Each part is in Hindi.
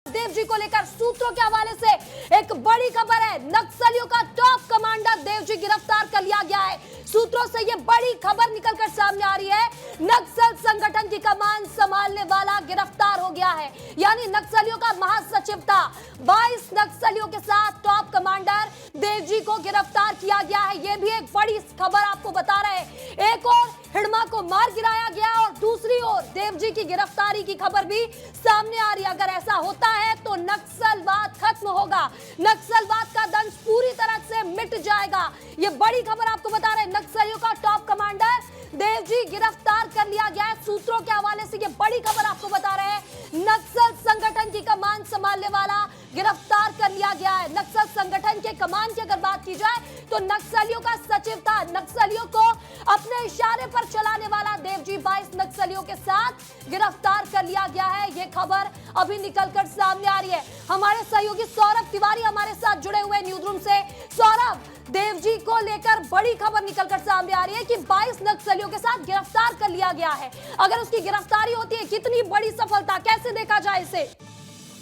देव जी को लेकर सूत्रों के हवाले से एक बड़ी खबर है। नक्सलियों का टॉप कमांडर देव जी गिरफ्तार कर लिया गया है। सूत्रों से यह बड़ी खबर निकलकर सामने आ रही है। नक्सल संगठन की कमान संभालने वाला गिरफ्तार हो गया है। यानी नक्सलियों का महासचिव था। 22 नक्सलियों के साथ टॉप कमांडर देव जी को गिरफ्तार किया गया है। यह भी एक बड़ी खबर आपको बता रहे हैं। एक और हिड़मा को मार गिराया गया और दूसरी ओर देव जी की गिरफ्तारी की खबर भी सामने आ रही है। अगर ऐसा होता है तो नक्सलवाद खत्म होगा, नक्सलवाद का दंश पूरी तरह से मिट जाएगा। ये बड़ी खबर आपको बता रहे हैं। नक्सलियों का टॉप कमांडर देव जी गिरफ्तार कर लिया गया है। सूत्रों के हवाले से ये बड़ी खबर आपको बता रहे हैं। नक्सल संगठन की कमान संभालने वाला गिरफ्तार कर लिया गया है। नक्सल संगठन के कमान की अगर बात की जाए तो नक्सलियों का सचिव था। नक्सलियों को अपने इशारे पर चलाने वाला देव जी 22 नक्सलियों के साथ गिरफ्तार कर लिया गया है। यह खबर अभी निकलकर सामने आ रही है। हमारे सहयोगी सौरभ तिवारी हमारे साथ जुड़े हुए न्यूज रूम से। सौरभ, देव जी को लेकर बड़ी खबर निकलकर सामने आ रही है कि 22 नक्सलियों के साथ गिरफ्तार कर लिया गया है। अगर उसकी गिरफ्तारी होती है, कितनी बड़ी सफलता, कैसे देखा जाए इसे?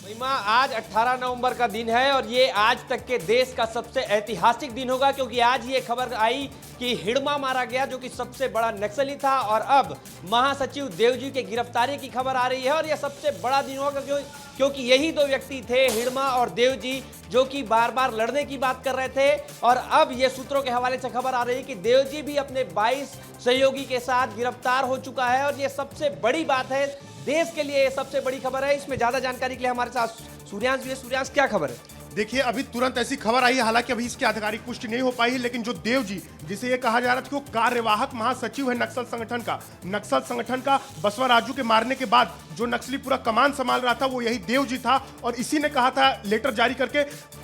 महिमा, आज 18 नवंबर का दिन है और ये आज तक के देश का सबसे ऐतिहासिक दिन होगा, क्योंकि आज ये खबर आई कि हिड़मा मारा गया जो कि सबसे बड़ा नक्सली था, और अब महासचिव देव जी के गिरफ्तारी की खबर आ रही है। और यह सबसे बड़ा दिन होगा क्योंकि यही दो व्यक्ति थे, हिड़मा और देव जी, जो कि बार बार लड़ने की बात कर रहे थे। और अब ये सूत्रों के हवाले से खबर आ रही है कि देव जी भी अपने 22 सहयोगी के साथ गिरफ्तार हो चुका है। और ये सबसे बड़ी बात है, देश के लिए सबसे बड़ी खबर है। इसमें ज्यादा जानकारी के लिए हमारे साथ सूर्यांश भी। सूर्यांश, क्या खबर है? देखिए, अभी तुरंत ऐसी खबर आई है, हालांकि अभी इसकी आधिकारिक पुष्टि नहीं हो पाई है, लेकिन जो देव जी, जिसे ये कहा जा रहा था कि वो कार्यवाहक महासचिव है नक्सल संगठन का बसवा राजू के मारने के बाद जो नक्सली पूरा कमान संभाल रहा था, वो यही देव जी था। और इसी ने कहा था लेटर जारी करके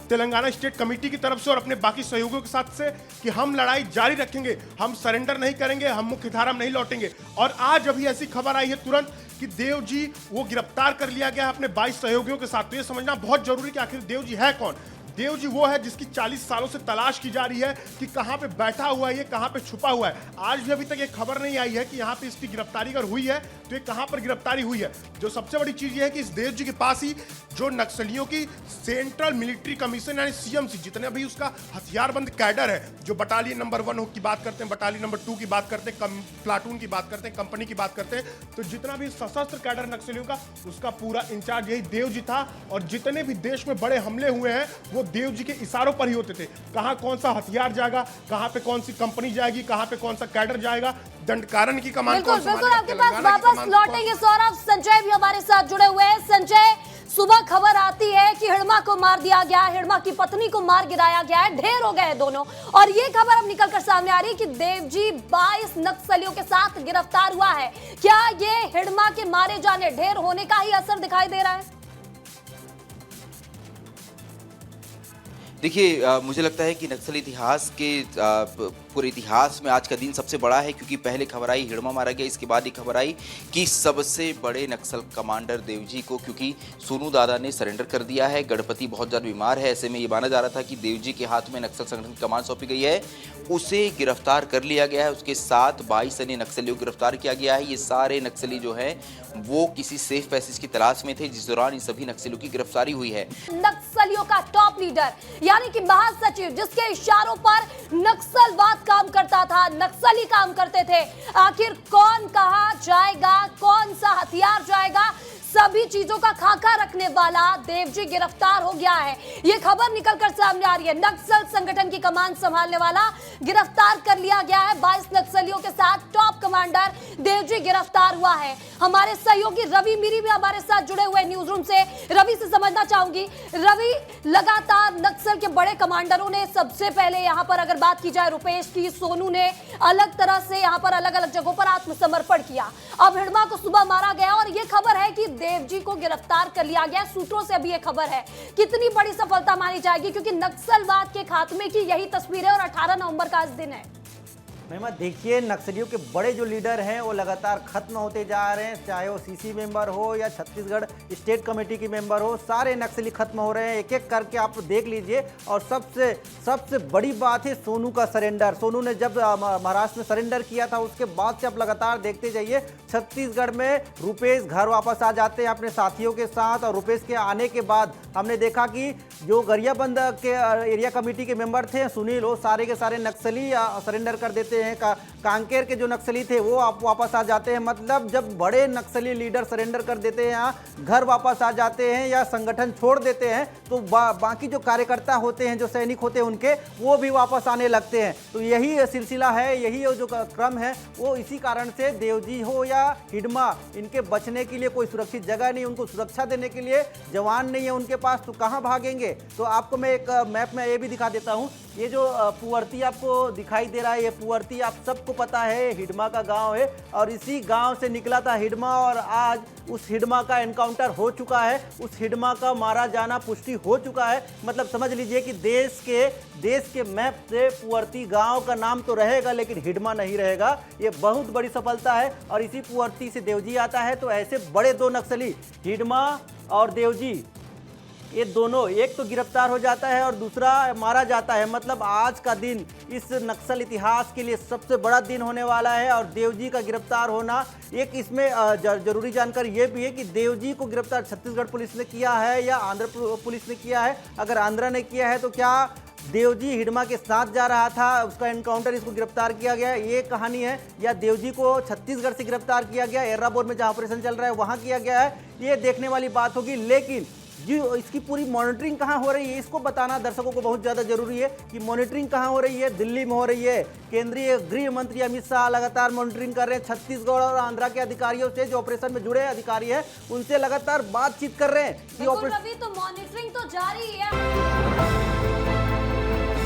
तेलंगाना स्टेट कमेटी की तरफ से और अपने बाकी सहयोगियों के साथ से कि हम लड़ाई जारी रखेंगे, हम सरेंडर नहीं करेंगे, हम मुख्यधारा में नहीं लौटेंगे। और आज अभी ऐसी खबर आई है तुरंत कि देव जी वो गिरफ्तार कर लिया गया है अपने 22 सहयोगियों के साथ। तो ये समझना बहुत जरूरी कि आखिर देव जी है कौन। देव जी वो है जिसकी 40 सालों से तलाश की जा रही है कि कहां पे बैठा हुआ है, ये कहां पे छुपा हुआ है। आज भी अभी तक ये खबर नहीं आई है कि यहां पे इसकी गिरफ्तारी अगर हुई है तो ये कहां पर गिरफ्तारी हुई है। जो सबसे बड़ी चीज ये है कि इस देव जी के पास ही जो नक्सलियों की सेंट्रल मिलिट्री कमीशन यानी सीएमसी, जितने भी उसका हथियारबंद कैडर है, जो बटालियन नंबर 1 की बात करते हैं, बटालियन नंबर 2 की बात करते हैं, प्लाटून की बात करते हैं, कंपनी की बात करते हैं, तो जितना भी सशस्त्र कैडर नक्सलियों का, उसका पूरा इंचार्ज यही देव जी था। और जितने भी देश में बड़े हमले हुए हैं वो देव जी के इशारों पर ही होते थे। कहां कौन सा हथियार जाएगा, कहां पे कौन सी कंपनी जाएगी, कहां पे कौन सा कैडर जाएगा, दंडकारण्य की कमान कौन संभालेगा। बिल्कुल आपके पास वापस लौटेंगे सौरभ। संजय भी हमारे साथ जुड़े हुए हैं। संजय, सुबह खबर आती है कि हिड़मा को मार दिया गया, हिड़मा की पत्नी को मार गिराया गया है, ढेर हो गए दोनों। और ये खबर अब निकलकर सामने आ रही है कि देव जी 22 नक्सलियों के साथ गिरफ्तार हुआ है। क्या ये हिड़मा के मारे जाने, ढेर होने का ही असर दिखाई दे रहा है? देखिए, मुझे लगता है कि नक्सल इतिहास के पूरे इतिहास में आज का दिन सबसे बड़ा है, क्योंकि पहले खबर आई हिड़मा मारा गया, इसके बाद ये खबर आई कि सबसे बड़े नक्सल कमांडर देव जी को, क्योंकि सोनू दादा ने सरेंडर कर दिया है। गणपति बहुत ज़्यादा बीमार है, ऐसे में ये माना जा रहा था कि देव जी के हाथ में नक्सल संगठन की कमान सौंपी गई है, उसे गिरफ्तार कर लिया गया है। उसके साथ 22 अन्य नक्सलियों को गिरफ्तार किया गया है। ये सारे नक्सली जो है वो किसी सेफ पैसेज की तलाश में थे, जिस दौरान इन सभी नक्सलियों की गिरफ्तारी हुई है। नक्सलियों का टॉप लीडर यानी कि महासचिव, जिसके इशारों पर नक्सलवाद काम करता था, नक्सली काम करते थे, आखिर कौन कहां जाएगा, कौन सा हथियार जाएगा, सभी चीजों का खाका रखने वाला देव जी गिरफ्तार हो गया है। यह खबर निकलकर सामने आ रही है। नक्सल संगठन की कमान संभालने वाला गिरफ्तार कर लिया गया है। 22 नक्सलियों के साथ टॉप कमांडर देव जी गिरफ्तार हुआ है। हमारे सहयोगी रवि मीरी भी हमारे साथ जुड़े हुए न्यूज रूम से। रवि से समझना चाहूंगी, रवि, लगातार नक्सल के बड़े कमांडरों ने, सबसे पहले यहां पर अगर बात की जाए रुपेश की, सोनू ने अलग तरह से यहां पर अलग अलग जगहों पर आत्मसमर्पण किया। अब हिड़मा को सुबह मारा गया और यह खबर है कि देव जी को गिरफ्तार कर लिया गया। सूत्रों से अभी यह खबर है। कितनी बड़ी सफलता मानी जाएगी, क्योंकि नक्सलवाद के खात्मे की यही तस्वीर है और 18 नवंबर का आज दिन है। महिमा देखिए, नक्सलियों के बड़े जो लीडर हैं वो लगातार खत्म होते जा रहे हैं, चाहे वो सीसी मेंबर हो या छत्तीसगढ़ स्टेट कमेटी की मेंबर हो, सारे नक्सली खत्म हो रहे हैं, एक एक करके आप देख लीजिए। और सबसे बड़ी बात है सोनू का सरेंडर। सोनू ने जब महाराष्ट्र में सरेंडर किया था उसके बाद से आप लगातार देखते जाइए छत्तीसगढ़ में रुपेश घर वापस आ जाते हैं अपने साथियों के साथ। और रुपेश के आने के बाद हमने देखा कि जो गरियाबंद के एरिया कमेटी के मेंबर थे सुनील, वो सारे के सारे नक्सली सरेंडर कर देते हैं। कांकेर के जो नक्सली थे वो आप वापस आ जाते हैं। मतलब जब बड़े नक्सली लीडर सरेंडर कर देते हैं, यहाँ घर वापस आ जाते हैं या संगठन छोड़ देते हैं, तो बाकी जो कार्यकर्ता होते हैं, जो सैनिक होते हैं उनके, वो भी वापस आने लगते हैं। तो यही सिलसिला है, यही जो क्रम है वो इसी कारण से देवजी हो या हिडमा, इनके बचने के लिए कोई सुरक्षित जगह नहीं, उनको सुरक्षा देने के लिए जवान नहीं है उनके पास, तो कहाँ भागेंगे। तो आपको मैं एक मैप में ये भी दिखा देता हूँ। ये जो पुअर्ती आपको दिखाई दे रहा है, ये पुअर्ती आप सबको पता है हिडमा का गांव है, और इसी गांव से निकला था हिडमा। और आज उस हिडमा का एनकाउंटर हो चुका है, उस हिडमा का मारा जाना पुष्टि हो चुका है। मतलब समझ लीजिए कि देश के मैप से पुअर्ती गांव का नाम तो रहेगा लेकिन हिडमा नहीं रहेगा। ये बहुत बड़ी सफलता है। और इसी पुअर्ती से देवजी आता है। तो ऐसे बड़े दो नक्सली हिडमा और देवजी, ये दोनों, एक तो गिरफ्तार हो जाता है और दूसरा मारा जाता है। मतलब आज का दिन इस नक्सल इतिहास के लिए सबसे बड़ा दिन होने वाला है। और देवजी का गिरफ्तार होना, एक इसमें जरूरी जानकारी ये भी है कि देवजी को गिरफ्तार छत्तीसगढ़ पुलिस ने किया है या आंध्र पुलिस ने किया है। अगर आंध्र ने किया है तो क्या देवजी हिडमा के साथ जा रहा था, उसका एनकाउंटर, इसको गिरफ्तार किया गया, ये कहानी है, या देवजी को छत्तीसगढ़ से गिरफ्तार किया गया, एर्राबोर में जहां ऑपरेशन चल रहा है वहां किया गया है, ये देखने वाली बात होगी। लेकिन जो इसकी पूरी मॉनिटरिंग कहाँ हो रही है, इसको बताना दर्शकों को बहुत ज़्यादा जरूरी है कि मॉनिटरिंग कहाँ हो रही है। दिल्ली में हो रही है। केंद्रीय गृह मंत्री अमित शाह लगातार मॉनिटरिंग कर रहे हैं। छत्तीसगढ़ और आंध्रा के अधिकारियों से, जो ऑपरेशन में जुड़े अधिकारी हैं, उनसे लगातार बातचीत कर रहे हैं कि रवि, तो मॉनिटरिंग तो जारी है।